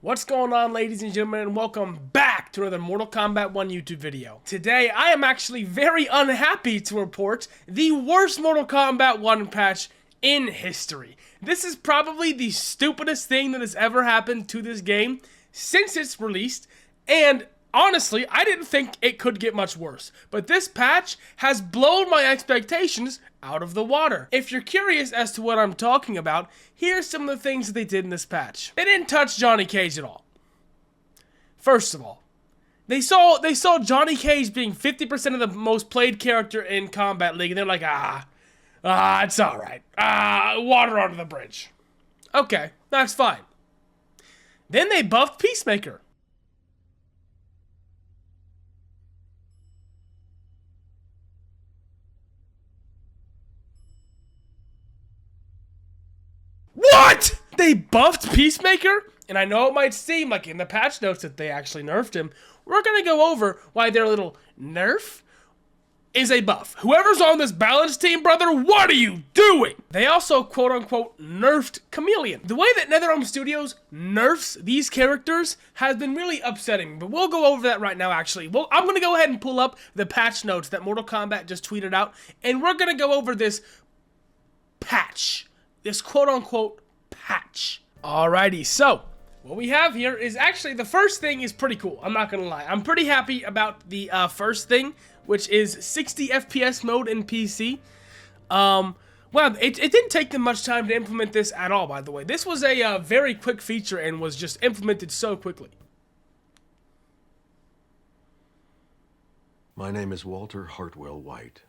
What's going on, ladies and gentlemen, and welcome back to another Mortal Kombat 1 YouTube video. Today, I am actually very unhappy to report the worst Mortal Kombat 1 patch in history. This is probably the stupidest thing that has ever happened to this game since it's released, and honestly, I didn't think it could get much worse, but this patch has blown my expectations out of the water. If you're curious as to what I'm talking about, here's some of the things that they did in this patch. They didn't touch Johnny Cage at all. First of all, they saw Johnny Cage being 50% of the most played character in Kombat League, and they're like, it's alright. Water under the bridge. Okay, that's fine. Then they buffed Peacemaker. What? They buffed Peacemaker? And I know it might seem like in the patch notes that they actually nerfed him. We're gonna go over why their little nerf is a buff. Whoever's on this balance team, brother, what are you doing? They also quote-unquote nerfed Chameleon. The way that NetherRealm Studios nerfs these characters has been really upsetting, but we'll go over that right now, actually. Well, I'm gonna go ahead and pull up the patch notes that Mortal Kombat just tweeted out, and we're gonna go over this patch. This quote-unquote patch. Alrighty, so what we have here is actually the first thing is pretty cool. I'm not gonna lie. I'm pretty happy about the first thing, which is 60 FPS mode in PC. Well, it didn't take them much time to implement this at all, by the way. This was a very quick feature and was just implemented so quickly. My name is Walter Hartwell White.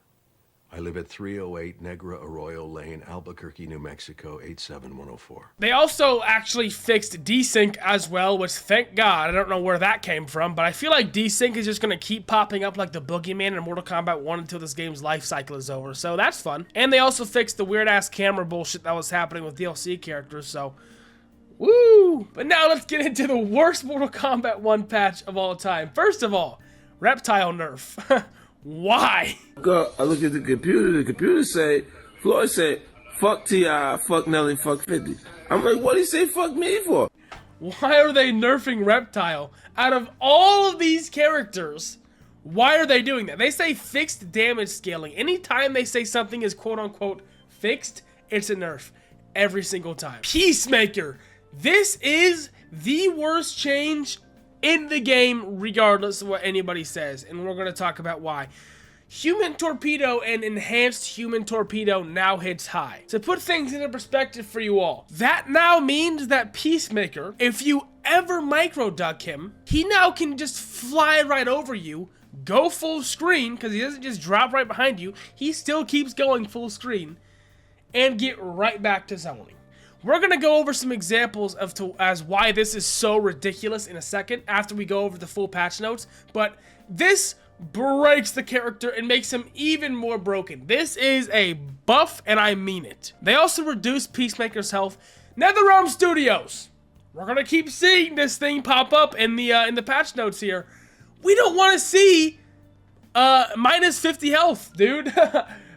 I live at 308 Negra Arroyo Lane, Albuquerque, New Mexico, 87104. They also actually fixed desync as well, which thank God, I don't know where that came from, but I feel like desync is just going to keep popping up like the boogeyman in Mortal Kombat 1 until this game's life cycle is over, so that's fun. And they also fixed the weird-ass camera bullshit that was happening with DLC characters, so woo! But now let's get into the worst Mortal Kombat 1 patch of all time. First of all, Reptile nerf. Why? I look at the computer say, Floyd said, fuck T.I., fuck Nelly, fuck 50. I'm like, what did he say fuck me for? Why are they nerfing Reptile? Out of all of these characters, why are they doing that? They say fixed damage scaling. Anytime they say something is quote-unquote fixed, it's a nerf. Every single time. Peacemaker. This is the worst change in the game, regardless of what anybody says, and we're going to talk about why. Human Torpedo and Enhanced Human Torpedo now hits high. To put things into perspective for you all, that now means that Peacemaker, if you ever micro-duck him, he now can just fly right over you, go full screen, because he doesn't just drop right behind you, he still keeps going full screen, and get right back to zoning. We're going to go over some examples as why this is so ridiculous in a second after we go over the full patch notes, but this breaks the character and makes him even more broken. This is a buff, and I mean it. They also reduced Peacemaker's health. NetherRealm Studios, we're going to keep seeing this thing pop up in the patch notes here. We don't want to see minus 50 health, dude.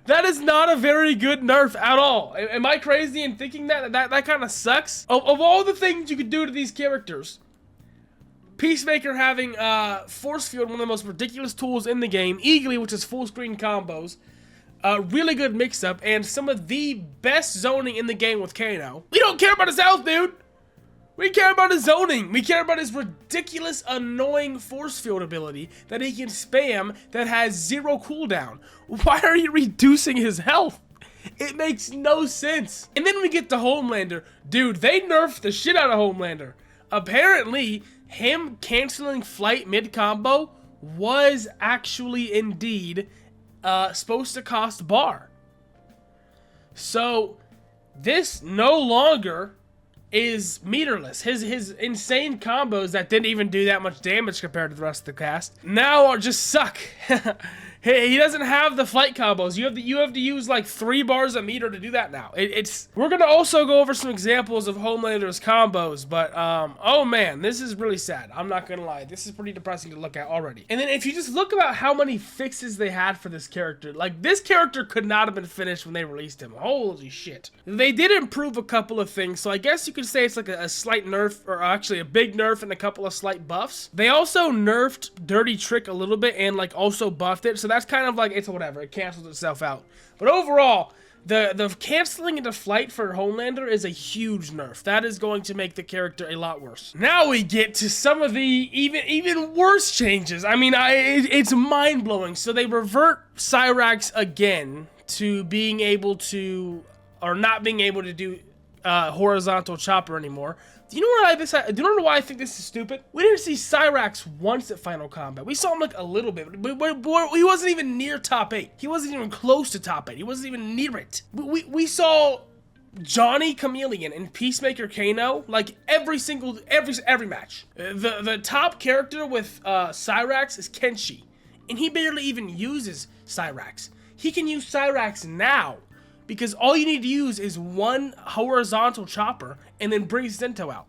That is not a very good nerf at all. Am I crazy in thinking that? That kind of sucks. Of all the things you could do to these characters, Peacemaker having Force Field, one of the most ridiculous tools in the game, Eagly, which is full screen combos, really good mix-up, and some of the best zoning in the game with Kano. We don't care about his health, dude! We care about his zoning. We care about his ridiculous, annoying force field ability that he can spam that has 0 cooldown. Why are you reducing his health? It makes no sense. And then we get to Homelander. Dude, they nerfed the shit out of Homelander. Apparently, him canceling flight mid-combo was actually indeed supposed to cost bar. So, this no longer is meterless. His insane combos that didn't even do that much damage compared to the rest of the cast now are just suck. He doesn't have the flight combos. You have to use like 3 bars a meter to do that now. We're gonna also go over some examples of Homelander's combos, but oh man, this is really sad. I'm not gonna lie. This is pretty depressing to look at already. And then if you just look about how many fixes they had for this character, like this character could not have been finished when they released him. Holy shit. They did improve a couple of things, so I guess you could say it's like a slight nerf, or actually a big nerf and a couple of slight buffs. They also nerfed Dirty Trick a little bit and like also buffed it, so that's kind of like, it's whatever, it cancels itself out. But overall, the canceling into flight for Homelander is a huge nerf. That is going to make the character a lot worse. Now we get to some of the even worse changes. I mean, it's mind-blowing. So they revert Cyrax again to being able to, or not being able to do horizontal chopper anymore. Do you know why I think this is stupid? We didn't see Cyrax once at Final Combat. We saw him like a little bit, but he wasn't even near top 8. He wasn't even close to top 8. He wasn't even near it. We saw Johnny Chameleon and Peacemaker Kano like every match. The top character with Cyrax is Kenshi, and he barely even uses Cyrax. He can use Cyrax now, because all you need to use is 1 horizontal chopper and then bring Zento out.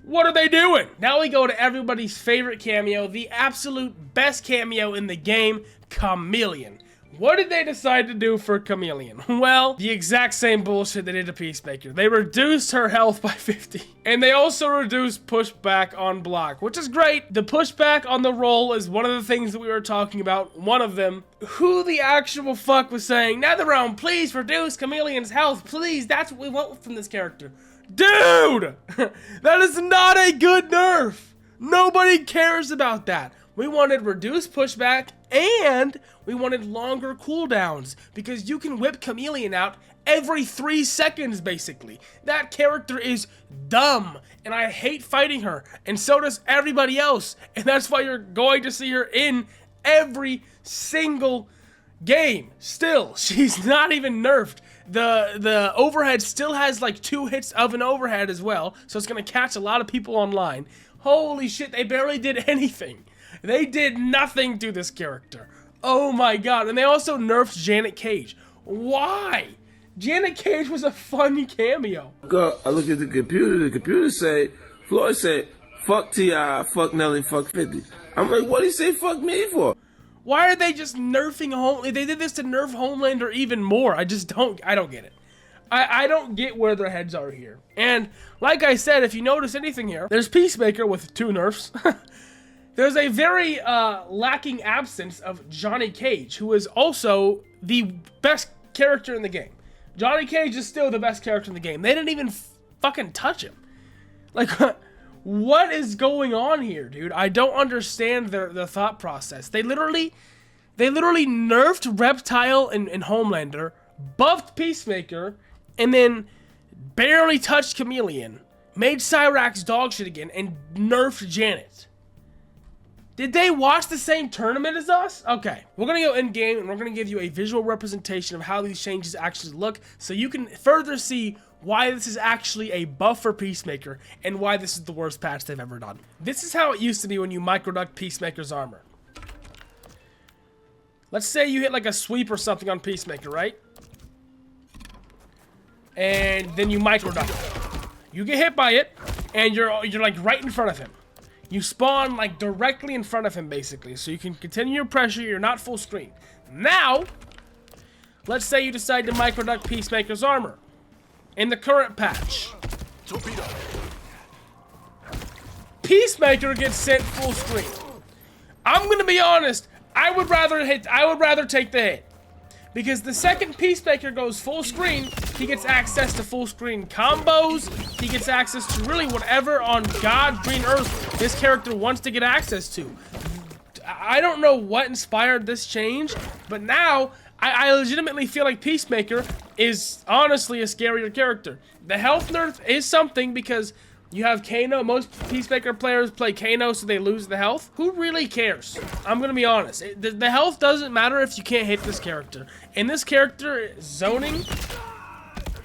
What are they doing? Now we go to everybody's favorite cameo, the absolute best cameo in the game, Chameleon. What did they decide to do for Chameleon? Well, the exact same bullshit they did to Peacemaker. They reduced her health by 50. And they also reduced pushback on block, which is great. The pushback on the roll is one of the things that we were talking about. One of them. Who the actual fuck was saying, NetherRealm, please reduce Chameleon's health, please. That's what we want from this character. Dude! That is not a good nerf. Nobody cares about that. We wanted reduced pushback, and we wanted longer cooldowns, because you can whip Chameleon out every 3 seconds, basically. That character is dumb, and I hate fighting her, and so does everybody else, and that's why you're going to see her in every single game. Still, she's not even nerfed. The overhead still has like 2 hits of an overhead as well, so it's gonna catch a lot of people online. Holy shit, they barely did anything. They did nothing to this character. Oh my god. And they also nerfed Janet Cage. Why? Janet Cage was a fun cameo. I look at the computer say, Floyd said, fuck T.I., fuck Nelly, fuck 50. I'm like, what did he say fuck me for? Why are they just nerfing Homelander? They did this to nerf Homelander even more. I don't get it. I don't get where their heads are here. And like I said, if you notice anything here, there's Peacemaker with 2 nerfs. There's a very lacking absence of Johnny Cage, who is also the best character in the game. Johnny Cage is still the best character in the game. They didn't even fucking touch him. Like, what is going on here, dude? I don't understand their thought process. They literally nerfed Reptile and Homelander, buffed Peacemaker, and then barely touched Chameleon, made Cyrax dog shit again, and nerfed Janet. Did they watch the same tournament as us? Okay, we're gonna go in-game and we're gonna give you a visual representation of how these changes actually look, so you can further see why this is actually a buff for Peacemaker and why this is the worst patch they've ever done. This is how it used to be when you microduct Peacemaker's armor. Let's say you hit like a sweep or something on Peacemaker, right? And then you microduct it. You get hit by it, and you're like right in front of him. You spawn like directly in front of him, basically, so you can continue your pressure. You're not full screen. Now, let's say you decide to microduct Peacemaker's armor in the current patch. Peacemaker gets sent full screen. I'm gonna be honest. I would rather take the hit, because the second Peacemaker goes full screen, he gets access to full screen combos. He gets access to really whatever on God green earth this character wants to get access to. I don't know what inspired this change, but now I legitimately feel like Peacemaker is honestly a scarier character. The health nerf is something, because you have Kano. Most Peacemaker players play Kano, so they lose the health. Who really cares? I'm gonna be honest. The health doesn't matter if you can't hit this character. And this character zoning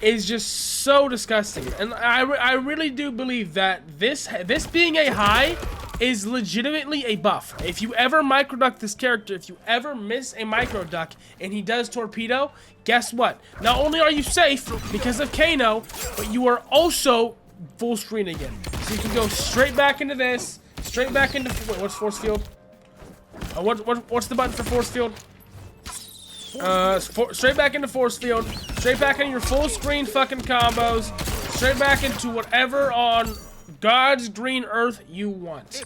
is just so disgusting. And I really do believe that this being a high is legitimately a buff. If you ever micro duck this character, if you ever miss a micro duck and he does torpedo, guess what? Not only are you safe because of Kano, but you are also full screen again. So you can go straight back into this, straight back into, wait, what's force field? What's the button for force field? Straight back into force field, straight back into your full screen fucking combos, straight back into whatever on God's green earth you want.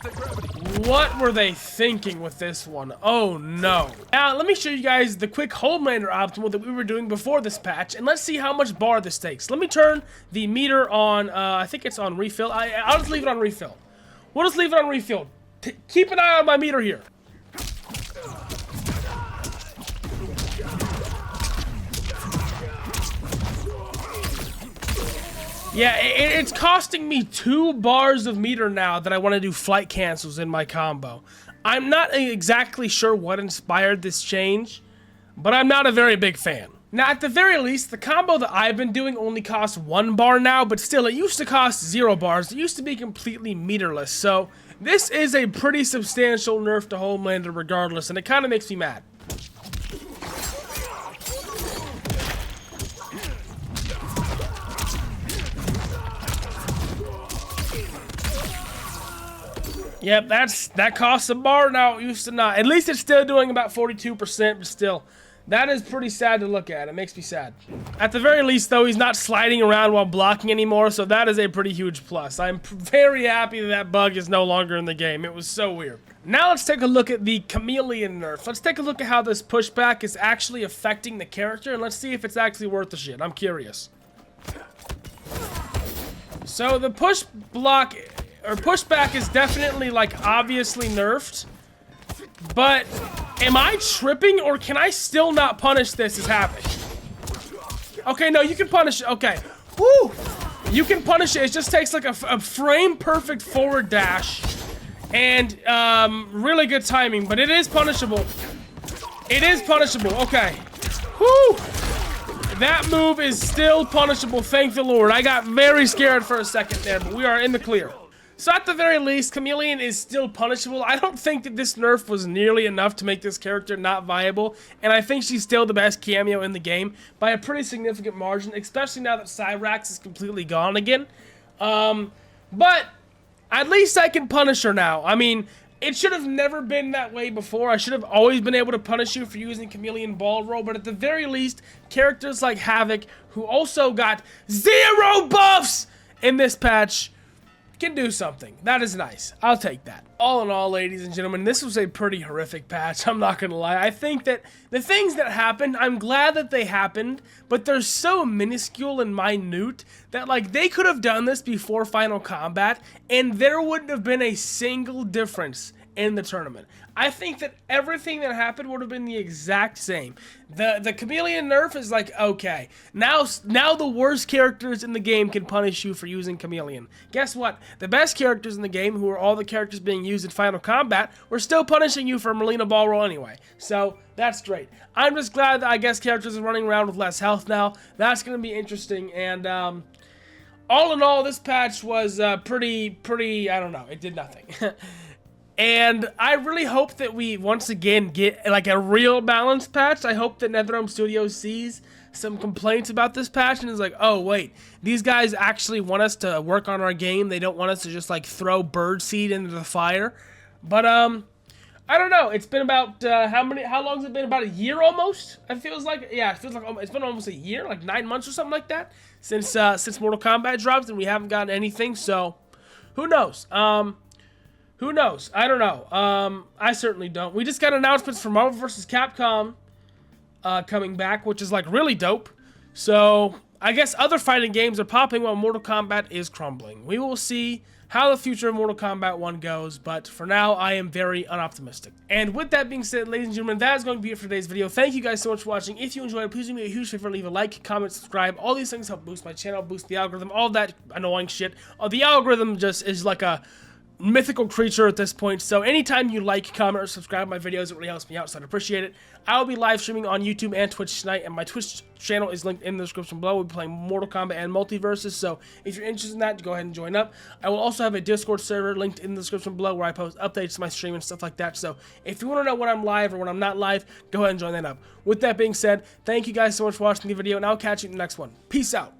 What were they thinking with this one? Oh no. Now let me show you guys the quick Homelander optimal that we were doing before this patch, and let's see how much bar this takes. Let me turn the meter on, I think it's on refill. I'll just leave it on refill. We'll just leave it on refill. Keep an eye on my meter here. Yeah, it's costing me 2 bars of meter now that I want to do flight cancels in my combo. I'm not exactly sure what inspired this change, but I'm not a very big fan. Now, at the very least, the combo that I've been doing only costs 1 bar now, but still, it used to cost 0 bars. It used to be completely meterless, so this is a pretty substantial nerf to Homelander regardless, and it kind of makes me mad. Yep, that costs a bar now. It used to not. At least it's still doing about 42%, but still, that is pretty sad to look at. It makes me sad. At the very least, though, he's not sliding around while blocking anymore, so that is a pretty huge plus. I'm very happy that bug is no longer in the game. It was so weird. Now let's take a look at the Chameleon nerf. Let's take a look at how this pushback is actually affecting the character, and let's see if it's actually worth the shit. I'm curious. So the push block, or pushback, is definitely, like, obviously nerfed. But am I tripping, or can I still not punish this as happening? Okay, no, you can punish it. Okay. Woo! You can punish it. It just takes, like, a frame-perfect forward dash. And, really good timing. But it is punishable. It is punishable. Okay. Woo! That move is still punishable, thank the Lord. I got very scared for a second there, but we are in the clear. So at the very least, Chameleon is still punishable. I don't think that this nerf was nearly enough to make this character not viable, and I think she's still the best cameo in the game by a pretty significant margin, especially now that Cyrax is completely gone again. But at least I can punish her now. I mean, it should have never been that way before. I should have always been able to punish you for using Chameleon Ball Roll, but at the very least, characters like Havoc, who also got 0 buffs in this patch, can do something. That is nice. I'll take that. All in all, ladies and gentlemen, this was a pretty horrific patch. I'm not gonna lie. I think that the things that happened, I'm glad that they happened, but they're so minuscule and minute that, like, they could have done this before Final Combat, and there wouldn't have been a single difference in the tournament. I think that everything that happened would have been the exact same. The Chameleon nerf is like, okay, now the worst characters in the game can punish you for using Chameleon. Guess what? The best characters in the game, who are all the characters being used in Final Combat, were still punishing you for Melina Ball Roll anyway. So that's great. I'm just glad that I guess characters are running around with less health now. That's going to be interesting, and all in all, this patch was pretty, I don't know, it did nothing. And I really hope that we, once again, get, like, a real balanced patch. I hope that NetherRealm Studios sees some complaints about this patch and is like, oh, wait, these guys actually want us to work on our game. They don't want us to just, like, throw birdseed into the fire. But, I don't know. It's been about, how long has it been? About a year almost? It feels like, yeah, it feels like it's been almost a year, like 9 months or something like that, since Mortal Kombat dropped, and we haven't gotten anything, so who knows? Who knows? I don't know. I certainly don't. We just got announcements for Marvel vs. Capcom coming back, which is, like, really dope. So I guess other fighting games are popping while Mortal Kombat is crumbling. We will see how the future of Mortal Kombat 1 goes, but for now, I am very unoptimistic. And with that being said, ladies and gentlemen, that is going to be it for today's video. Thank you guys so much for watching. If you enjoyed it, please do me a huge favor, leave a like, comment, subscribe. All these things help boost my channel, boost the algorithm, all that annoying shit. The algorithm just is like a mythical creature at this point. So anytime you like, comment, or subscribe to my videos, it really helps me out, so I'd appreciate it. I will be live streaming on YouTube and Twitch tonight, and my Twitch channel is linked in the description below. We'll be playing Mortal Kombat and Multiverses, so if you're interested in that, go ahead and join up. I will also have a Discord server linked in the description below where I post updates to my stream and stuff like that. So if you want to know when I'm live or when I'm not live, go ahead and join that up. With that being said, thank you guys so much for watching the video, and I'll catch you in the next one. Peace out.